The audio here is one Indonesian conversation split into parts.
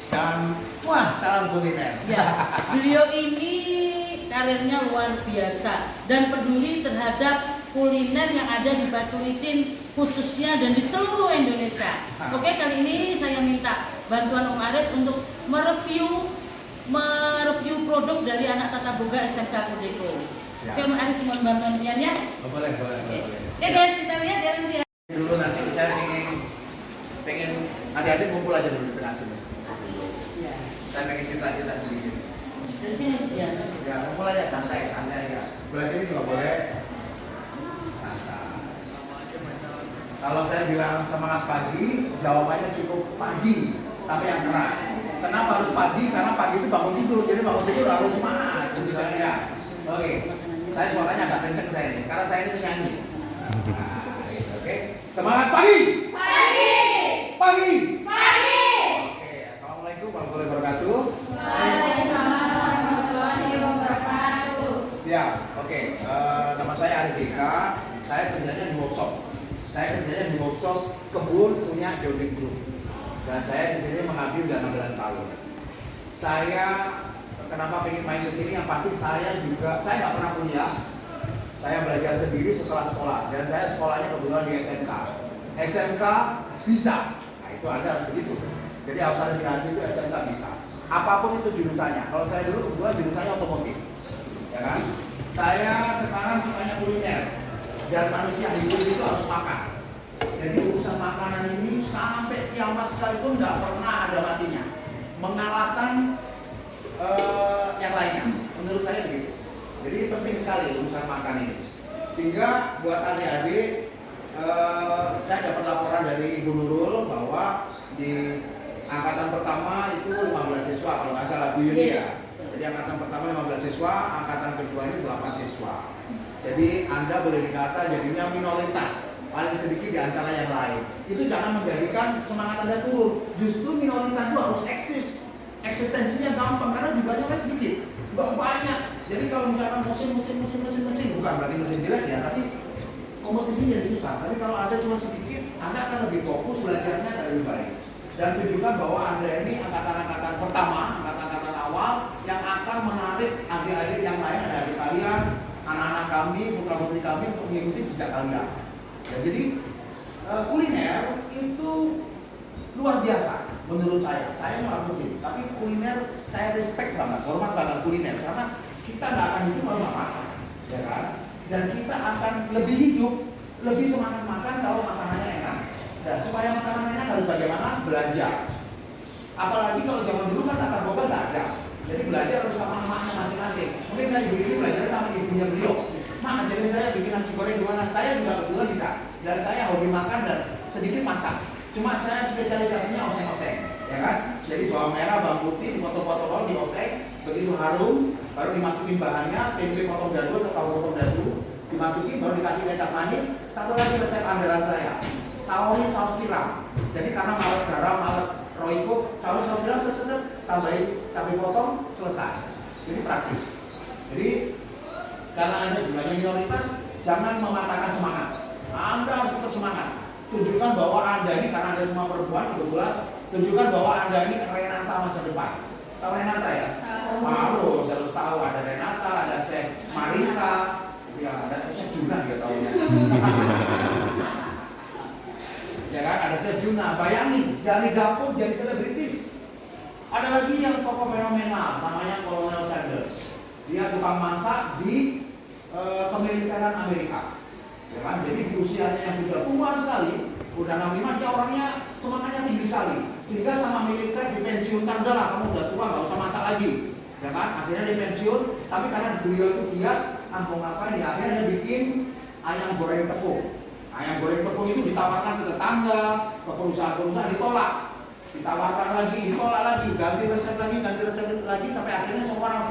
Dan wah, salam kuliner. Ya, beliau ini karirnya luar biasa dan peduli terhadap kuliner yang ada di Batu Licin khususnya dan di seluruh Indonesia. Oke, kali ini saya minta bantuan Om Aris untuk mereview produk dari anak tata boga SMK Kodeko. Oke, Om Aris mohon bantuannya ya. Boleh. Oke guys, kita lihat ya nanti ya. Dulu nanti saya pengen adik-adik kumpul aja dulu di tengah sini. Ya. Saya pengen cerita sedikit. Dari sini ya. Ya, kumpul aja santai ya. Belah sini juga boleh. Santai. Kalau saya bilang semangat pagi, jawabannya cukup pagi, tapi yang keras. Kenapa harus pagi? Karena pagi itu bangun tidur, jadi bangun tidur harus semangat, gitu kan ya. Oke, saya suaranya agak kenceng saya ini, karena saya ini penyanyi. Oke, semangat pagi. Pagi. Oke, assalamualaikum warahmatullahi wabarakatuh. Siap. Oke, nama saya Aris Ika. Saya kerjanya di workshop. Kebun punya Jodik Group. Dan saya di sini mengabdi sudah 16 tahun. Saya kenapa pengen main ke sini? Yang pasti saya nggak pernah kuliah. Saya belajar sendiri setelah sekolah. Dan saya sekolahnya kebetulan di SMK. SMK bisa. Nah itu Anda harus begitu. Jadi harus ada di hati itu SMK bisa. Apapun itu jurusannya. Kalau saya dulu kebetulan jurusannya otomotif. Ya kan? Saya sekarang sukanya kuliner. Dan manusia hidup itu harus makan. Jadi urusan makanan ini sampai kiamat sekalipun nggak pernah ada matinya. Mengalahkan yang lainnya. Menurut saya begitu. Jadi penting sekali urusan makan ini. Sehingga buat adik-adik, saya dapat laporan dari Ibu Nurul bahwa di angkatan pertama itu 15 siswa kalau nggak salah Bu Yuni ya. Jadi angkatan pertama 15 siswa, angkatan kedua ini 8 siswa. Jadi Anda boleh dikata jadinya minoritas, paling sedikit di antara yang lain. Itu jangan menjadikan semangat Anda turun. Justru minoritas itu harus eksis. Eksistensinya gampang karena jumlahnya kan sedikit, nggak banyak. Jadi kalau misalkan mesin bukan berarti mesin jelek ya, tapi kompetisi jadi susah. Tapi kalau ada cuma sedikit, Anda akan lebih fokus belajarnya dan lebih baik. Dan tunjukkan bahwa Anda ini angkatan-angkatan pertama, angkatan-angkatan awal yang akan menarik adik-adik yang lain, adik-adik kalian, anak-anak kami, putra-putri kami untuk mengikuti jejak kalian. Ya, jadi kuliner itu luar biasa menurut saya. Saya orang mesin, tapi kuliner saya respect banget, hormat banget kuliner karena kita nggak akan hidup kalau nggak makan, ya kan? Dan kita akan lebih hidup, lebih semangat makan kalau makanannya enak. Dan supaya makanannya enak harus bagaimana? Belajar. Apalagi kalau zaman dulu kan tata boga nggak ada. Jadi belajar harus sama emaknya masing-masing. Mungkin kan ibu ini belajar sama ibunya beliau. Mak ajarin saya bikin nasi goreng gimana? Saya juga kebetulan bisa. Dan saya hobi makan dan sedikit masak. Cuma saya spesialisasinya oseng-oseng, ya kan? Jadi bawang merah, bawang putih, dipotong-potong, dioseng, begitu harum, baru dimasukin bahannya, tempe potong dadu atau tahu potong dadu, dimasukin, baru dikasih kecap manis. Satu lagi resep andalan saya, sausnya saus tiram. Jadi karena malas garam, malas roiko, saus tiram sesedep, tambahin cabai potong, selesai. Jadi praktis. Jadi karena Anda jumlahnya minoritas, jangan mematahkan semangat. Anda harus tetap semangat. Tunjukkan bahwa Anda ini, karena Anda semua perempuan kebetulan, tunjukkan bahwa Anda ini Renata masa depan. Tahu Renata ya? Tahu, saya harus tahu. Ada Renata, ada Chef Marita, ya ada Chef Juna dia tahunya. Ya kan, ada Chef Juna. Bayangin, dari dapur jadi selebritis. Ada lagi yang tokoh fenomenal, namanya Colonel Sanders. Dia tukang masak di kemiliteran Amerika. Ya kan? Jadi di usianya yang sudah tua sekali, udah 65, dia orangnya semangatnya tinggi sekali. Sehingga sama militer dipensiunkan, udah lah kamu udah tua nggak usah masak lagi. Ya kan? Akhirnya dia pensiun, tapi karena beliau itu giat, mau ngapain ya? Akhirnya dia bikin ayam goreng tepung. Ayam goreng tepung itu ditawarkan ke tetangga, ke perusahaan-perusahaan, ditolak. Ditawarkan lagi, ditolak lagi, ganti resep lagi, sampai akhirnya semua orang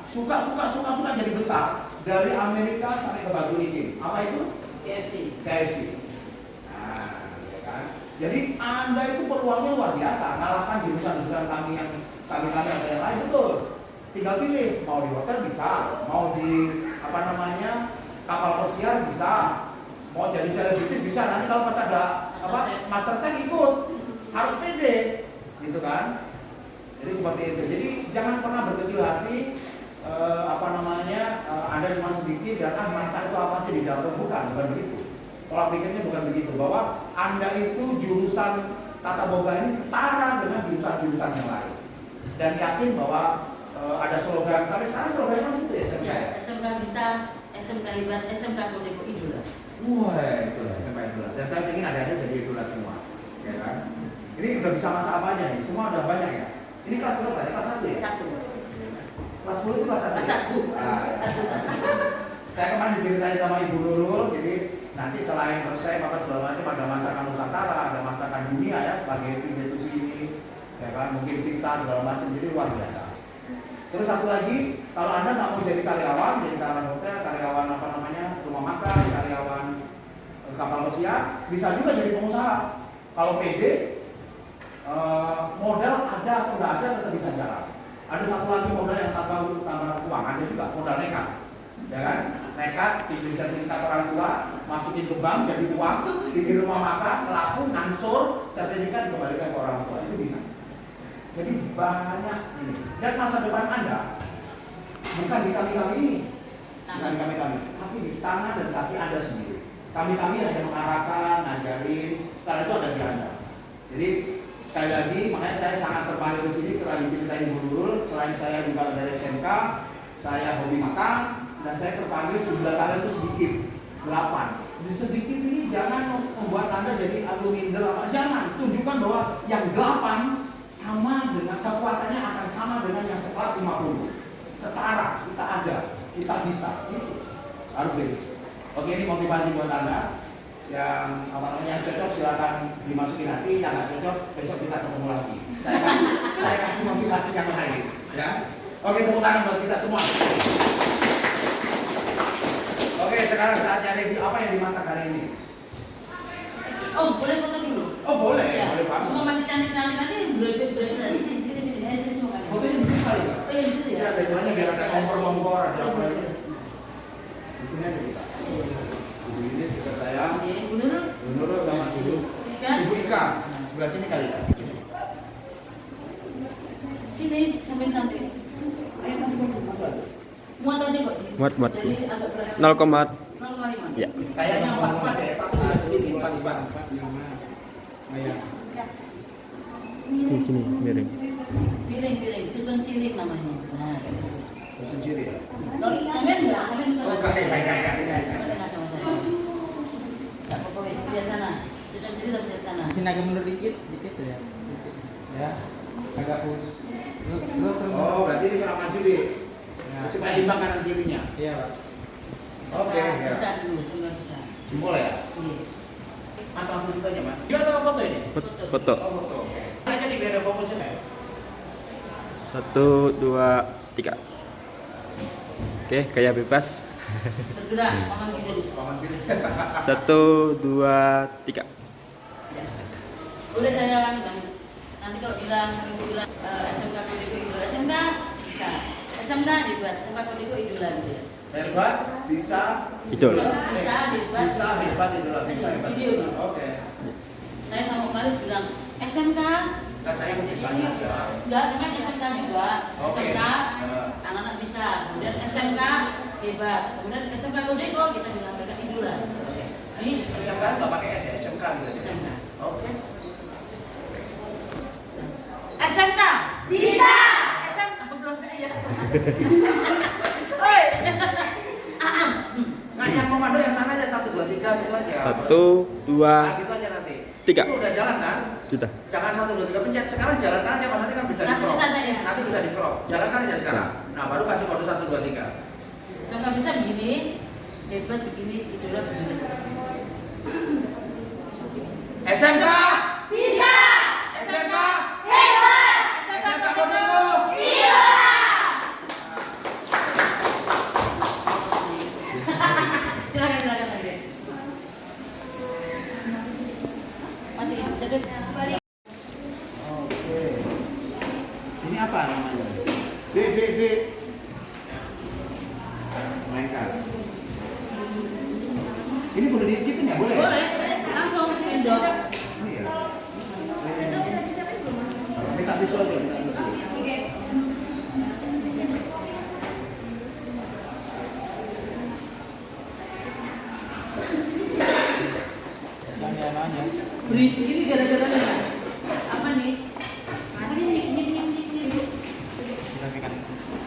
suka jadi besar. Dari Amerika sampai ke Batu Licin. Apa itu? KFC. Nah, ya kan? Jadi Anda itu peluangnya luar biasa. Kalahkan jurusan-jurusan kami yang kami ada yang lain, betul. Tinggal pilih, mau di hotel bisa, mau di kapal pesiar bisa, mau jadi selebritis bisa. Nanti kalau pas ada master chef ikut, harus pede, gitu kan? Jadi seperti itu. Jadi jangan pernah berkecil hati. Anda cuma sedikit dan masa itu apa sih di dapur, bukan begitu. Pola pikirnya bukan begitu, bahwa Anda itu jurusan tata boga ini setara dengan jurusan-jurusan yang lain. Dan yakin bahwa ada slogan, sampai sekarang slogannya masih itu ya, SMK ya? SMK bisa, SMK hebat, SMK Kodeko idola. Wah, itu SMK idola. Dan saya ingin ada jadi idola semua, ya kan? Ini udah bisa masa apa aja nih? Semua udah banyak ya. Ini kelas berapa? Kelas 1 ya? 1. Kelas 10 itu kelas 1 ya? Satu. Saya kemarin diceritain sama Ibu Nurul, jadi nanti selain resep apa segala macam ada masakan Nusantara, ada masakan dunia ya, spaghetti, fettuccine, ya kan, mungkin pizza segala macam, jadi luar biasa. Terus satu lagi, kalau Anda nggak mau jadi karyawan hotel, karyawan rumah makan, karyawan kapal pesiar, bisa juga jadi pengusaha. Kalau pede, modal ada atau nggak ada tetap bisa jalan. Ada satu lagi modal yang tanpa uang, ada juga modal nekat, ya kan? Nekat, pinjam sertifikat orang tua, masukin ke bank jadi uang, bikin rumah makan, pelaku, ansur, sertifikat dikembalikan ke orang tua, itu bisa. Jadi banyak ini. Dan masa depan Anda bukan di kami-kami ini, bukan di kami-kami, tapi di tangan dan kaki Anda sendiri. Kami-kami hanya mengarahkan, ngajarin, setelah itu ada di Anda. Jadi sekali lagi, makanya saya sangat terpanggil di sini setelah diceritain Ibu Nurul. Selain saya juga dari SMK, saya hobi makan, dan saya terpanggil jumlah kalian itu sedikit, 8. Di sedikit ini jangan membuat Anda jadi alumindel apa, jangan. Tunjukkan bahwa yang 8 sama dengan kekuatannya akan sama dengan yang sekelas 50. Setara, kita ada, kita bisa. Itu harus begitu. Oke, ini motivasi buat Anda. Yang cocok silakan dimasukin hati, yang nggak cocok besok kita ketemu lagi. Saya kasih motivasi yang lain, ya. Oke, tepuk tangan buat kita semua. Oke, sekarang saatnya review apa yang dimasak hari ini. Oh, boleh foto dulu? Oh, boleh, ya. boleh banget. Cuma masih cantik-cantik nanti boleh tadi. Sini semua kan. Fotonya di sini kali ya? Oh iya, di situ ya. Ya, backgroundnya biar ada kompor-kompor, ada apa aja. Di sini aja kita. Ibu ini dekat saya. Ibu Nurul. Ibu Nurul sama Ibu Ika. Sebelah sini kali ya. Sini sampai nanti. Ayo nanti Muat aja kok. Muat. Jadi agak berat. 0,5. Ya. Kayaknya 4 ya, satu sini 4. Sini miring. Piring, susun siling namanya. Nah, Susun ciri ya. Komen enggak? Oh, kayak. Enggak apa-apa wes, lihat sana. Susun siling harus lihat sana. Sini agak mundur dikit ya. Ya. Agak putus. Terus. Oh, berarti ini kurang maju deh. Ya. Supaya imbang kanan kirinya. Iya, Pak. Oke, ya. Bisa dulu, semua bisa. Jempol ya? Iya. Mas langsung kita aja mas. Dia atau foto ini? Foto. Oh, foto. Aja nih biar ada fokusnya. 1, 2, 3. Oke, gaya bebas. Bergerak, paman gitu. 1, 2, 3. Ya. Boleh saya nanti kalau bilang SMK Kodeko idola, SMK bisa. SMK hebat, SMK Kodeko idola gitu ya. Hebat, bisa, Idola. Bisa, hebat. bisa, hebat, idola, bisa, hebat. Video. Oke. Saya sama Maris bilang SMK. Nah, saya mau bisa aja. Enggak, cuma SMK juga. Oke. SMK anak-anak bisa. Kemudian SMK hebat. Kemudian SMK Kodeko kita bilang mereka idola. Oke. Ini SMK nggak pakai S, ya? SMK gitu. SMK. Oke. SMK bisa. SMK belum ya. Oi. Nggak yang komando yang sana aja 1, 2, 3 gitu aja. 1, 2, Nah, gitu aja nanti. 3. Itu udah jalan kan? Sudah. Jangan 1, 2, 3 pencet. Sekarang jalankan aja, nanti kan bisa Nanti di crop. bisa aja. Nanti bisa di crop. Jalankan aja sekarang. Nah, baru kasih kode 1, 2, 3. SMK bisa begini, hebat begini, idola begini. SMK Bisa. SMK Hebat. SMK Kodeko. Idola. Silakan lagi. Mati jadi Oke. Ini apa namanya? B. Mainkan. Ini boleh dicipin ya? Boleh? boleh langsung endor. Oh iya. Minta visual dulu, minta visual. berisik ini gara-gara apa nih? Ini.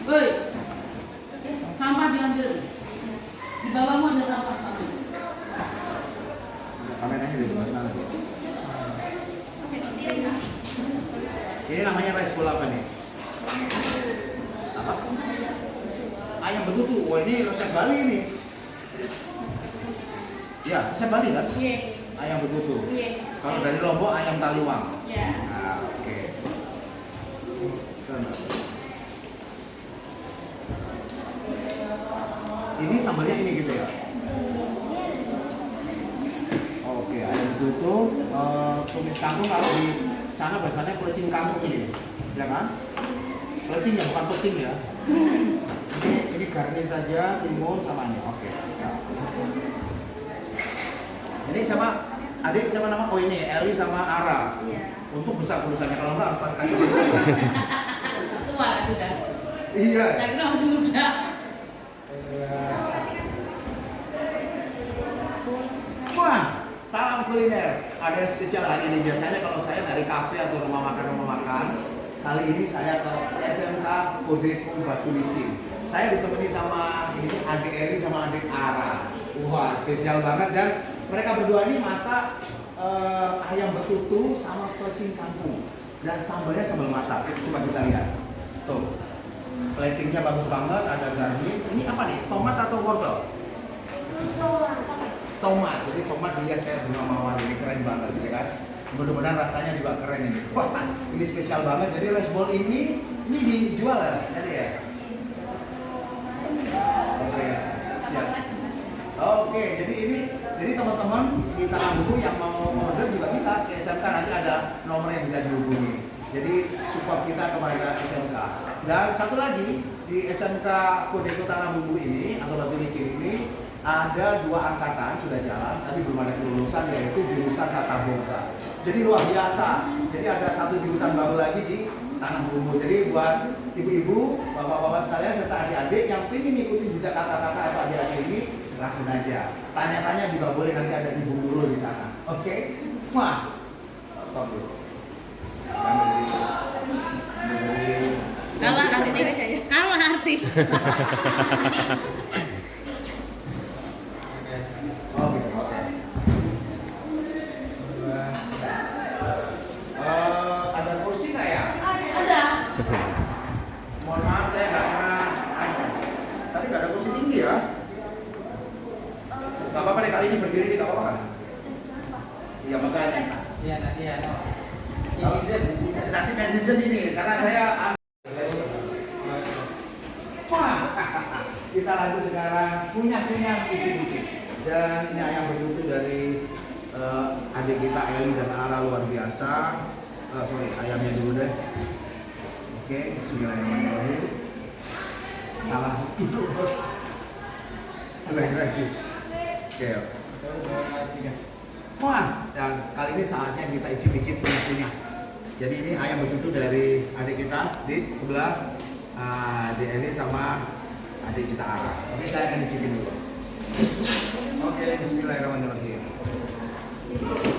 Woi, sampah diambil. Di bawahmu ada sampah. Kameranya di sebelah sana. Ini namanya rice bowl apa nih? Apa? Ayam betutu. Wah ini resep Bali ini. Ya, resep Bali kan? Iya. Ayam betutu. Iya. Kalau dari Lombok ayam taliwang. Ya. Nah, oke. Ini sambalnya ini gitu ya? Oke, ayam betutu, tumis kangkung kalau di sana bahasanya pelecing kangkung sini, ya kan? Pelecing ya, bukan pesing ya. Ini garnish saja, timun sama ini. Oke. Ya. Ini sama adik sama nama, oh ini Eli sama Ara. Iya. Untuk besar tulisannya, kalau enggak harus pakai kacamata. Tua kan sudah. Iya. Saya kira masih muda. Wah, salam kuliner. Ada yang spesial hari ini. Biasanya kalau saya dari kafe atau rumah makan, kali ini saya ke SMK Kodeko Batu Licin. Saya ditemani sama ini adik Eli sama adik Ara. Wah, spesial banget dan mereka berdua ini masak ayam betutu sama pelecing kangkung dan sambalnya sambal mata. Coba kita lihat. Tuh. Platingnya bagus banget, ada garnish. Ini apa nih? Tomat atau wortel? Tomat. Jadi tomat hias kayak bunga mawar, ini keren banget, ya kan? Mudah-mudahan rasanya juga keren ini. Wah, ini spesial banget. Jadi rice bowl ini dijual ya, tadi ya? Oke, siap. Oke, jadi teman-teman di Tanah Buku yang mau order juga bisa ke SMK, nanti ada nomor yang bisa dihubungi. Jadi support kita kepada SMK. Dan satu lagi di SMK Kodeko Tanah Bumbu ini atau Batu Licin ini ada 2 angkatan sudah jalan, tapi belum ada kelulusan, yaitu jurusan Tata Boga. Jadi luar biasa. Jadi ada satu jurusan baru lagi di Tanah Bumbu. Jadi buat ibu-ibu, bapak-bapak sekalian serta adik-adik yang ingin ikuti jejak kakak-kakak atau adik-adik ini, langsung aja. Tanya-tanya juga boleh, nanti ada ibu guru di sana. Oke? Wah, top tuh. Kalah artis. Kalah artis. Oh gitu, oke. Ada kursi nggak ya? Ada. Mohon maaf saya nggak pernah. Tadi nggak ada kursi tinggi ya? Gak apa-apa deh, kali ini berdiri tidak apa-apa kan? Iya makanya. Iya nanti ya. Nanti netizen ini karena saya. Wah, kita lanjut sekarang punya icip-icip. Dan ini ayam betutu dari adik kita Eli dan Ara, luar biasa. Sorry, ayamnya dulu deh. Oke, bismillahirrahmanirrahim. Salah dulu bos. Lagi. Oke. Wah, dan kali ini saatnya kita icip-icip punya. Jadi ini ayam betutu dari adik kita di sebelah, adik Eli sama adik kita Ara. Oke, saya akan icipin dulu. Oke, bismillahirrahmanirrahim. Oke.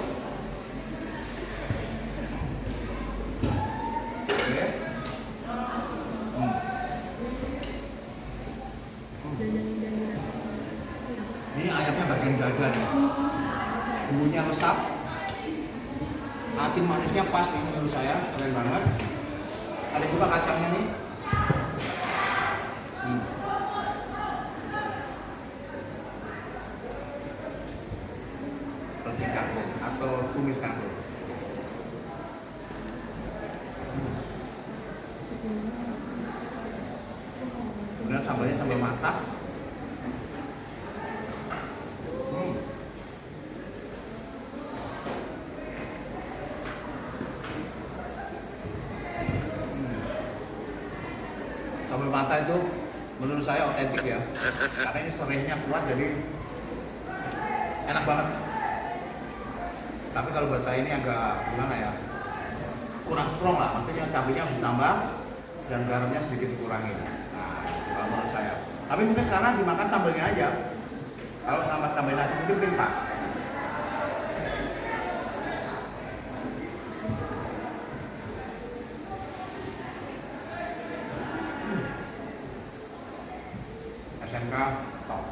Ini ayamnya bagian dada nih. Bumbunya lengkap. Asin manisnya pas ini menurut saya, keren banget. Ada juga kacangnya nih. Pelecing kangkung atau tumis kangkung. Kemudian sambalnya sambal matah. Sambal matah itu menurut saya otentik ya, karena ini serehnya kuat jadi enak banget. Tapi kalau buat saya ini agak gimana ya, kurang strong lah, maksudnya cabenya harus ditambah dan garamnya sedikit dikurangi. Nah, kalau menurut saya. Tapi mungkin karena dimakan sambalnya aja. Kalau sama tambahin nasi mungkin pas. SMK top.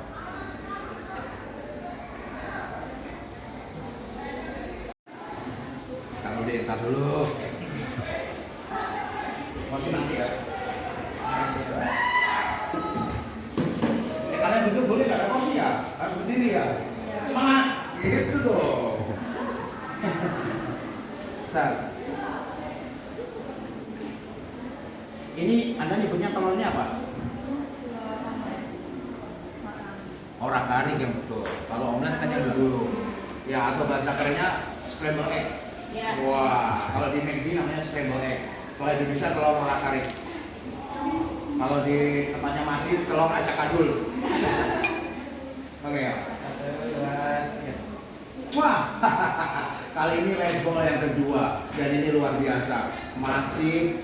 Tar dulu. Masih nanti ya. Kalian duduk boleh nggak ada kursi ya? Harus berdiri ya. Semangat. Gitu dong. Bentar. Ini Anda nyebutnya telurnya apa? Orang garing yang betul. Kalau omelet kan yang dulu. Ya atau bahasa kerennya scramble egg. Ya. Wah, kalau di McD namanya scramble egg. Kalau di Indonesia telur orak-arik. Kalau di tempatnya mati telur acak adul. Oke ya. 1, 2, 3. Wah, kali ini rice bowl yang kedua dan ini luar biasa. Masih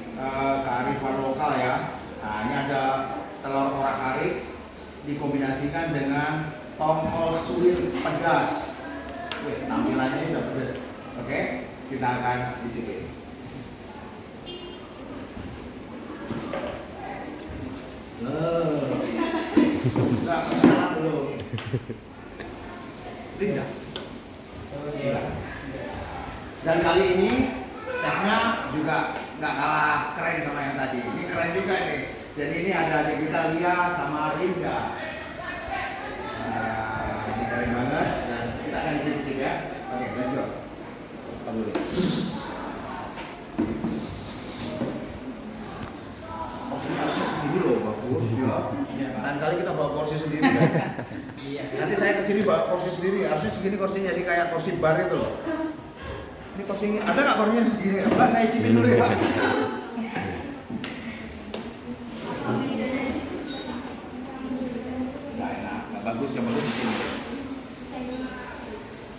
kearifan lokal ya. Nah, ini ada telur orak-arik dikombinasikan dengan tongkol suwir pedas. Wih, tampilannya udah pedas. Oke, kita akan cicipin. Enggak, kenalan dulu. Linda. Iya. Dan kali ini setnya juga nggak kalah keren sama yang tadi. Ini keren juga nih. Jadi ini ada adik kita Lia sama Linda. Nah, ini keren banget dan kita akan cicip-cicip ya. Oke, let's go. Stop dulu. Porsi sendiri loh, bagus ya. Lain kali kita bawa porsi sendiri. Iya. Nanti saya kesini bawa kursi sendiri, harusnya segini kursinya jadi kayak kursi bar itu loh. Ini kursi ini, ada nggak kursinya segini? Mbak, saya cipin dulu ya Pak. Nggak enak, nggak bagus, yang bagus di sini.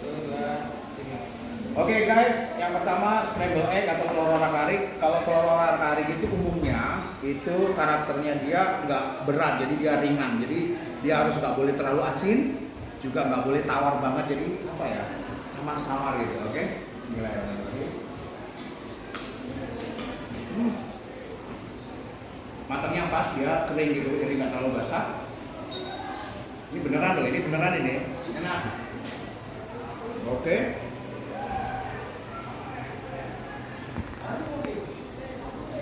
1, 2, 3. Oke guys, yang pertama scramble egg atau telur orak-arik. Kalau telur orak-arik itu umumnya itu karakternya dia nggak berat, jadi dia ringan. Jadi dia harus nggak boleh terlalu asin, juga nggak boleh tawar banget. Jadi apa ya, samar-samar gitu. Oke, Bismillahirrahmanirrahim. Matangnya pas, dia kering gitu, jadi nggak terlalu basah. Ini beneran loh, ini beneran ini, enak. Oke.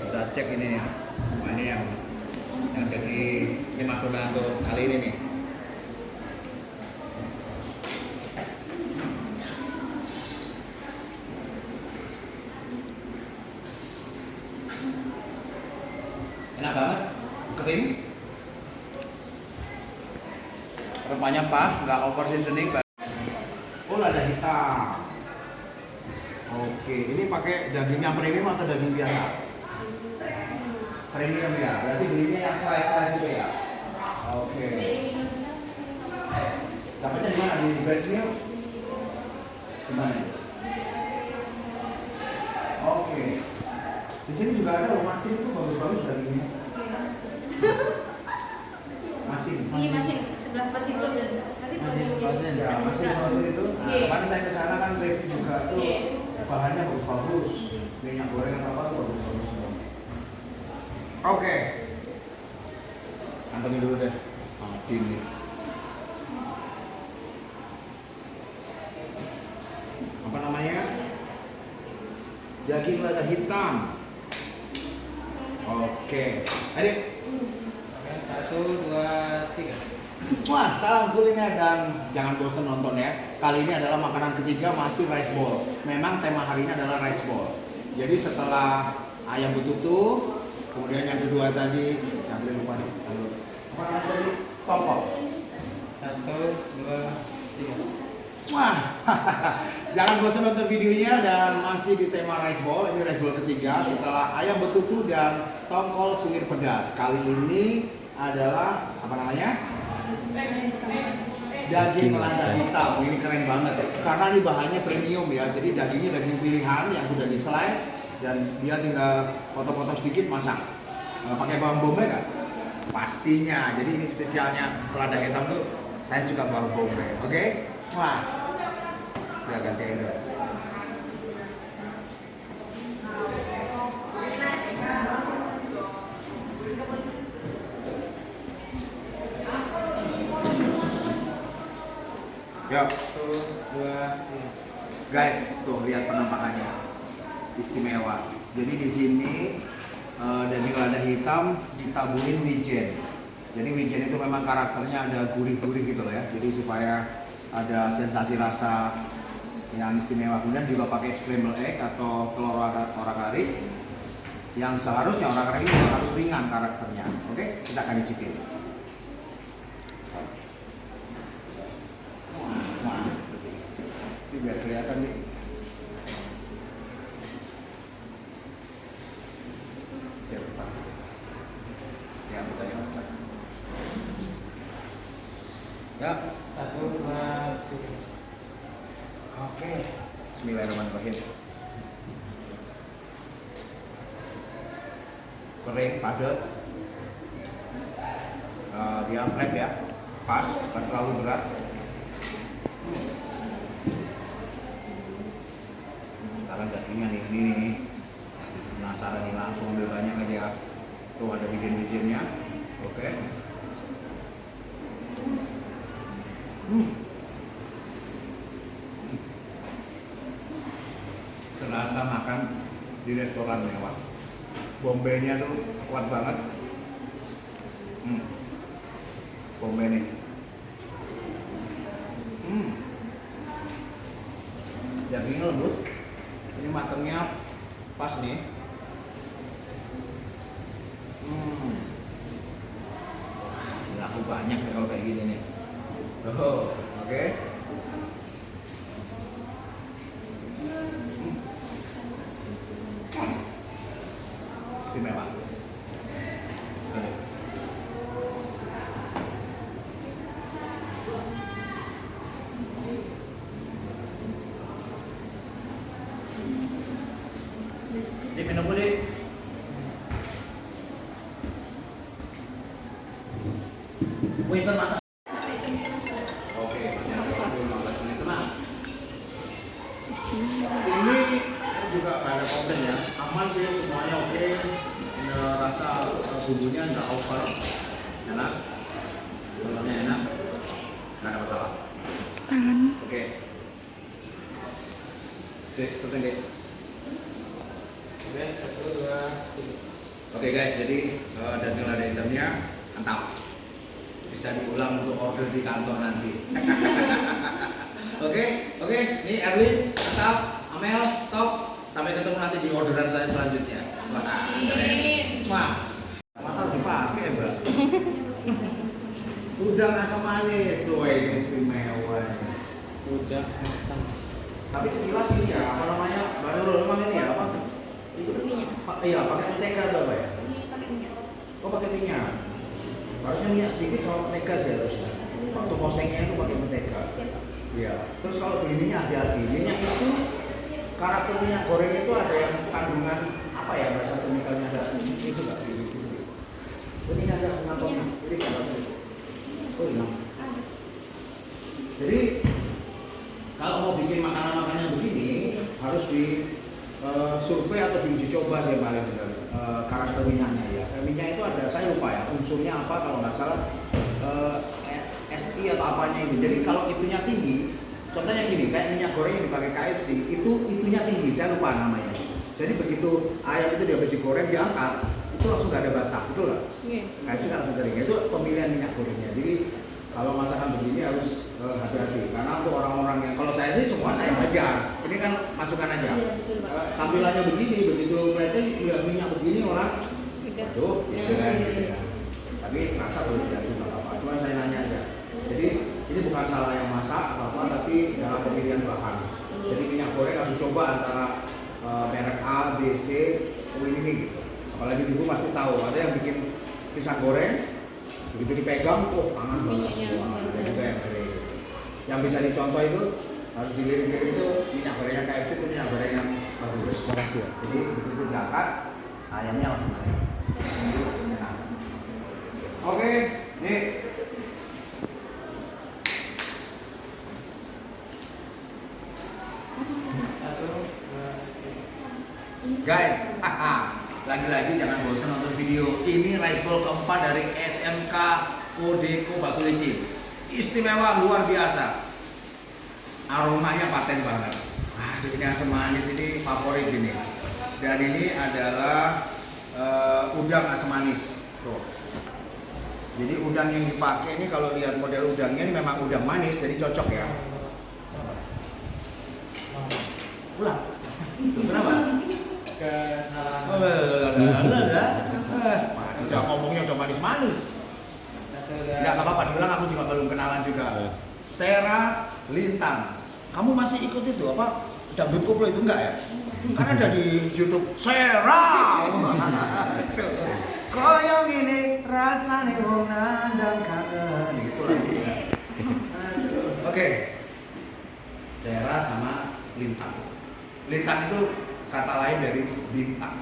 Kita cek ini ya, ini yang jadi primadona untuk kali ini nih. Enak banget, kering. Rempahnya pas, nggak over seasoning. Oh, lada hitam. Oke, ini pakai dagingnya premium atau daging biasa? Premium ya, berarti belinya yang slice itu ya. Oke. Dapatnya di mana? Di best meal? Di mana? Oke. Di sini juga ada loh, masin itu bagus-bagus dagingnya. Masin. Ini masih sebelah pasti frozen. Frozen. Ya, masin itu. Nah, kemarin saya ke sana kan review juga tuh. Bahannya bagus-bagus. Minyak goreng atau apa tuh bagus-bagus. Oke. Antengin dulu deh. Mati nih. Apa namanya? Daging lada hitam. Oke. Adik. Oke, 1, 2, 3. Wah, salam kuliner dan jangan bosan nonton ya. Kali ini adalah makanan ketiga, masih rice bowl. Memang tema hari ini adalah rice bowl. Jadi setelah ayam betutu, kemudian yang kedua tadi, jangan lupa nih. Apa tadi? Tongkol. 1, 2, 3. Wah, jangan bosan nonton videonya dan masih di tema rice bowl. Ini rice bowl ketiga setelah ayam betutu dan tongkol suwir pedas. Kali ini adalah apa namanya? Daging lada hitam. Oh, ini keren banget karena ini bahannya premium ya. Jadi dagingnya daging pilihan yang sudah di slice dan dia tinggal potong-potong sedikit masak. Pakai bawang bombay nggak? Pastinya. Jadi ini spesialnya lada hitam tuh saya suka bawang bombay. Oke? Wah. Udah gantiin dulu. Yuk. 1, 2, 3. Guys, tuh lihat penampakannya. Istimewa. Jadi di sini daging lada hitam ditaburin wijen. Jadi wijen itu memang karakternya ada gurih-gurih gitu loh ya. Jadi supaya ada sensasi rasa yang istimewa. Kemudian juga pakai scramble egg atau telur orak-arik yang seharusnya orak-arik ini harus ringan karakternya. Oke, kita akan cicipin. Wah, ini biar kelihatan nih. Cepat. Ya, betul ya. Ya. 1, 2, 3. Oke. Bismillahirrahmanirrahim. Kering, padat. Dia flat ya, pas, bukan terlalu berat. Sekarang dagingnya nih, ini nih. Penasaran nih, langsung ambil banyak aja. Tuh ada wijen-wijennya. Oke. Terasa makan di restoran mewah. Bombenya tuh kuat banget. Bombay nih. Dagingnya lembut. Ini matangnya pas nih. Laku banyak nih kalau kayak gini nih. Oh, oke. Istimewa. Oke. Ini minum dulu deh. Winter masak. Oke, masih ada waktu 15 menit tenang. Ini juga nggak ada komplain ya, aman sih semuanya oke. Rasa bumbunya nggak over, enak, telurnya enak, nggak ada masalah. Oke. Cek, setengah deh. Oke, 1, 2, 3. Oke guys, jadi daging lada hitamnya mantap. Bisa diulang untuk order di kantor nanti. Oke, ini Erwin, mantap, Amel, top. Sampai ketemu nanti di orderan saya selanjutnya. Wah, mahal dipakai, Mbak. Udang asam manis, ini istimewa. Udah matang. Tapi sekilas ini ya, apa namanya? Baru memang ini ya, apa? Iya, pakai mentega atau apa ya? Oh, pakai minyak. Harusnya minyak sedikit sama mentega sih harusnya. Waktu posengnya itu pakai mentega. Iya. Terus kalau beli minyak hati-hati. Minyak itu karakter minyak goreng itu ada yang kandungan apa ya bahasa semikalnya ada itu nggak gitu. Ini ada ngantongnya. Ini kalau oh iya. Jadi kalau mau bikin makanan-makanan begini harus di survei atau diuji coba sih paling benar karakter minyaknya ya. Minyak itu ada, saya lupa ya unsurnya apa kalau nggak salah SI atau apanya itu. Jadi kalau itunya tinggi, contohnya gini, kayak minyak goreng yang dipakai KFC itu itunya tinggi, saya lupa namanya. Jadi begitu ayam itu dia digoreng diangkat, itu langsung nggak ada basah, betul nggak? KFC kan langsung kering. Itu pemilihan minyak gorengnya. Jadi kalau masakan begini harus hati-hati karena untuk orang-orang yang kalau saya sih semua saya ajar ini kan masukan aja tampilannya begini begitu mereka lihat minyak begini orang aduh gitu kan tapi rasa boleh jadi nggak apa-apa cuma saya nanya aja jadi ini bukan salah yang masak apa tapi dalam pemilihan bahan jadi minyak goreng harus coba antara merek A, B, C, ini gitu apalagi ibu pasti tahu ada yang bikin pisang goreng begitu dipegang tangan basah semua ada juga yang kering yang bisa dicontoh itu harus dilirik-lirik itu minyak gorengnya KFC itu minyak goreng yang bagus. Makasih ya. Jadi begitu diangkat ayamnya langsung naik. Oke, nih. Guys, lagi-lagi jangan bosan nonton video. Ini rice bowl keempat dari SMK Kodeko Batu Licin. Istimewa luar biasa. aromanya paten banget. Ini asam manis ini favorit ini. Dan ini adalah udang asam manis. Tuh. Jadi udang yang dipakai ini kalau lihat model udangnya ini memang udang manis, jadi cocok ya. Ulang. Kenapa? Udah ngomongnya udah manis-manis. Enggak apa-apa, diulang, aku juga belum kenalan juga. Sera Lintang. Kamu masih ikut itu apa? Dangdut koplo itu enggak ya? Karena ada di YouTube Sera. Koyong ini rasane wong nandang kangen. Oke. Sera sama Lintang. Lintang itu kata lain dari bintang.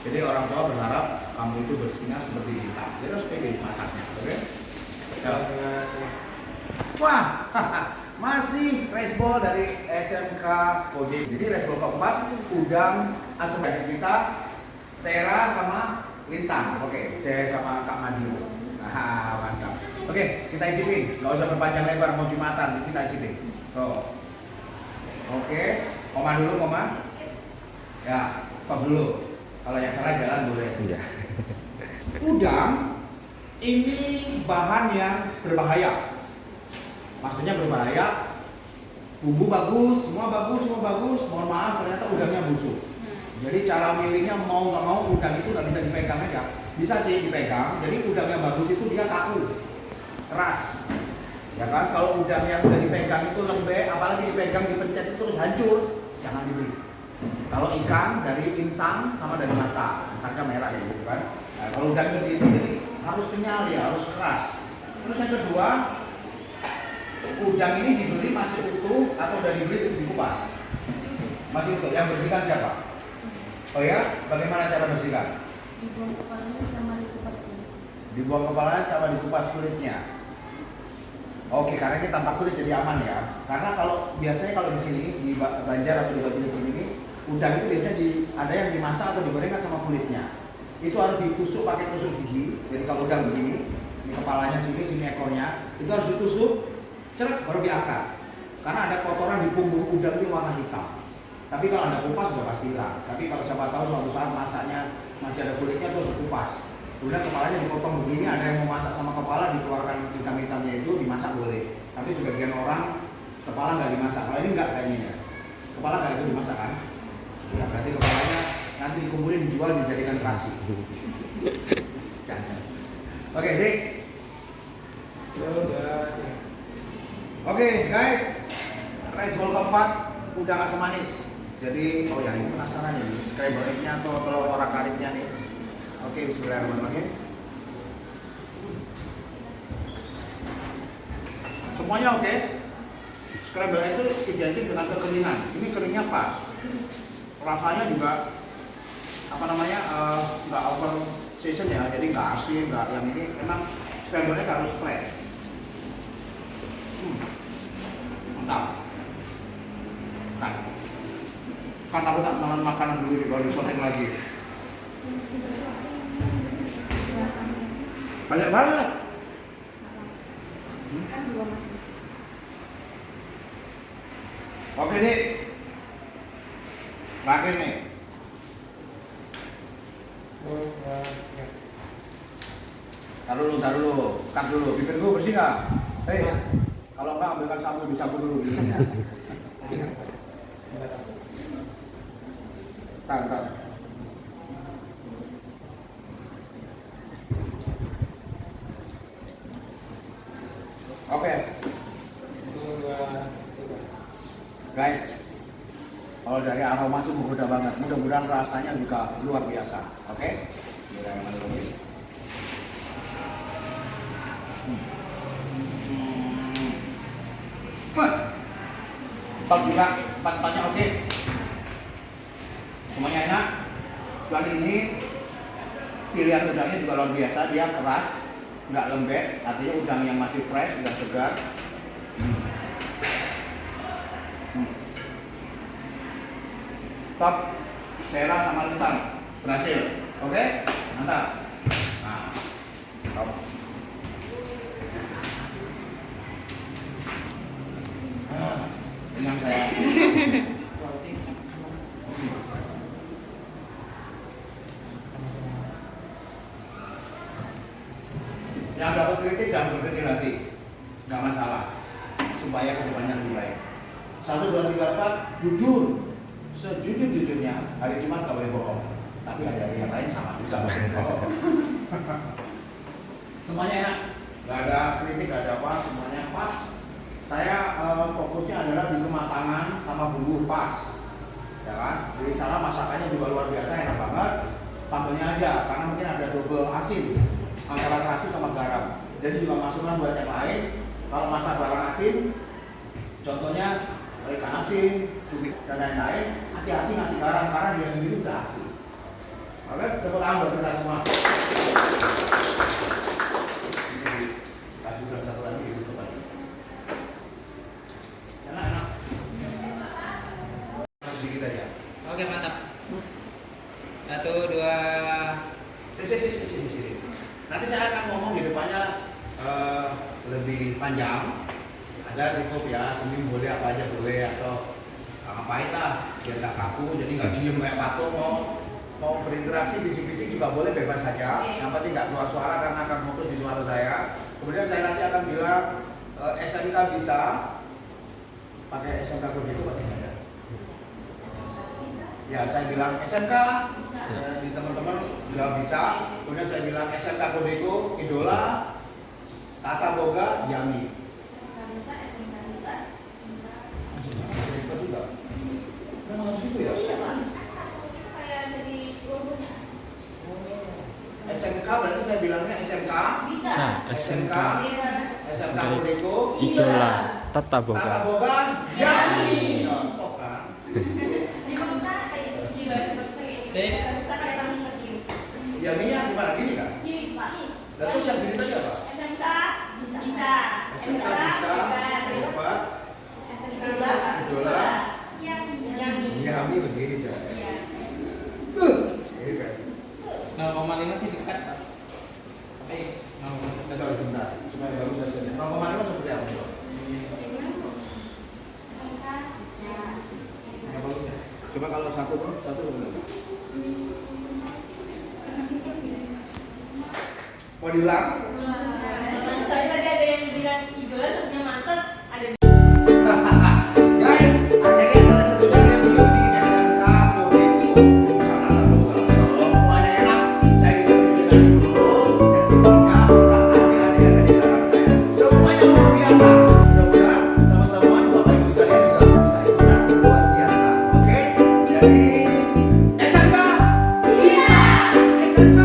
Jadi orang tua berharap kamu itu bersinar seperti bintang. Jadi harus pilih masaknya, oke? Wah, masih rice ball dari SMK Kode. Jadi rice ball keempat, udang asam manis kita, Sera sama Lintang. Oke, saya sama Kak Madiu. Nah, mantap. Oke, kita icipin. Gak usah berpanjang lebar, mau Jumatan, kita icipin. Tuh. Oke, koma dulu, koma. Ya, stop dulu. Kalau yang salah jalan boleh. Iya. Udang ini bahan yang berbahaya. Maksudnya berbahaya. Bumbu bagus, semua bagus, semua bagus. Mohon maaf, ternyata udangnya busuk. Jadi cara milihnya mau nggak mau udang itu nggak bisa dipegang aja. Bisa sih dipegang. Jadi udang yang bagus itu dia kaku, keras. Ya kan? Kalau udang yang udah dipegang itu lembek, apalagi dipegang dipencet itu terus hancur, jangan dibeli. Kalau ikan dari insang sama dari mata, insangnya merah ya gitu kan. Nah, kalau udang itu harus kenyal ya, harus keras. Terus yang kedua, udang ini dibeli masih utuh atau udah dibeli dikupas? Masih utuh. Yang bersihkan siapa? Oh ya, bagaimana cara bersihkan? Dibuang kepalanya sama dikupas. Dibuang kepalanya sama dikupas kulitnya. Oke, karena ini tanpa kulit jadi aman ya. Karena kalau biasanya kalau di sini di Banjar atau di Batu Licin ini, udang itu biasanya ada yang dimasak atau digoreng sama kulitnya. Itu harus ditusuk pakai tusuk gigi. Jadi kalau udang begini, ini kepalanya sini ekornya, itu harus ditusuk, cerek baru diangkat. Karena ada kotoran di punggung udang itu warna hitam. Tapi kalau Anda kupas sudah pasti hilang. Tapi kalau siapa tahu suatu saat masaknya masih ada kulitnya, terus dikupas. Kemudian kepalanya dipotong begini, ada yang mau masak sama kepala dikeluarkan hitam-hitamnya itu dimasak boleh. Tapi sebagian orang kepala nggak dimasak. Kalau ini nggak kayaknya ya. Kepala nggak itu dimasak kan? Ya berarti kepalanya nanti dikumpulin dijual dijadikan terasi. Jangan. Oke, Dik. Oke, guys. Rice bowl keempat udang asam manis. Jadi, oh ya ini penasaran ya, scramble egg-nya atau telur orak-aritnya nih. Oke, bismillahirrahmanirrahim. Semuanya oke. Scramble egg itu identik dengan kekeringan. Ini keringnya pas. Rasanya juga apa namanya nggak over season ya, jadi nggak asin, nggak yang ini. Memang scramble egg harus fresh. Mantap. Kan aku tak makan makanan dulu di baru disorting lagi. Banyak banget. Kan dua masih kecil. Oke, Dik. Lagi nih. Taruh dulu. Cut dulu. Bibir gua bersih nggak? Hei, kalau nggak ambilkan sapu, disapu dulu bibirnya. Tahan. Oke. Guys, kalau dari aroma itu menggoda banget. Mudah-mudahan rasanya juga luar biasa. Oke? Top juga, tanya oke. Semuanya enak. Dan ini pilihan udangnya juga luar biasa. Dia keras, nggak lembek. Artinya udang yang masih fresh, udang segar. Top, Sera sama Lintang berhasil. Oke? Mantap. Nah, top. Yang dapat kritik jangan berkecil hati, nggak masalah, supaya kedepannya lebih baik. 1, 2, 3, 4, jujur, sejujur-jujurnya. Hari Jumat nggak boleh bohong, tapi hari yang lain sama juga nggak boleh bohong. Semuanya enak, nggak ada kritik, nggak ada apa, semuanya pas. Saya fokusnya adalah di kematangan sama bumbu pas, ya kan? Jadi sana masakannya juga luar biasa, enak banget. Sambelnya aja, karena mungkin ada double asin antara terasi sama garam. Jadi juga masukan buat yang lain. Kalau masak barang asin, contohnya ikan asin, cumi dan lain-lain, hati-hati ngasih garam karena dia sendiri udah asin. Oke, tepuk tangan buat kita semua. Ini kasih juga satu lagi gitu lagi. Enak. Sedikit aja. Oke, mantap. 1, 2. Sini. Nanti saya akan ngomong di depannya lebih panjang. Ada cukup ya, senyum boleh, apa aja boleh, atau ngapain lah, biar tak kaku, jadi nggak diem kayak patung. Mau berinteraksi, bisik-bisik juga boleh, bebas saja. Yang penting nggak keluar suara karena akan fokus di suara saya. Kemudian saya nanti akan bilang SMK bisa, pakai SMK kode itu pasti ada. Ya, saya bilang SMK, di teman-teman juga bisa. Kemudian saya bilang SMK Kodeko, Idola, Tata Boga, Yami. SMK bisa, SMK juga, Kodeko juga. Kan harus gitu ya? Iya Pak, kan satu itu kayak jadi logonya. SMK berarti saya bilangnya SMK. Bisa. Nah, SMK SMK Kodeko, Idola Tata Tata Boga. Boga, Yami. Contoh kan? Dipaksa kayak gitu. Iya, dipaksa kayak gitu. Kita kayak tamu kecil. Yaminya gimana gini kan? Gini Pak. Dan terus yang gini tadi apa? SMK bisa. SMK bisa, hebat, Idola, Yami begini coba. Ini kan. 0,5 sih dekat, Pak. Oke, 0,5. Coba sebentar, supaya bagus hasilnya. 0,5 seperti apa? Coba kalau satu benar. Mau diulang? Tadi ada yang bilang idola lebih mantap, ada Guys, akhirnya selesai sudah yang video di SMK Kodeko Jurusan Tata Boga. Kalau semuanya enak, saya ditemani dengan Ibu Guru dan Ibu Ika serta adik-adik yang ada di belakang saya. Semuanya luar biasa. Mudah-mudahan teman-teman, Bapak Ibu sekalian juga bisa ikutan luar biasa. Oke? Jadi SMK bisa, SMK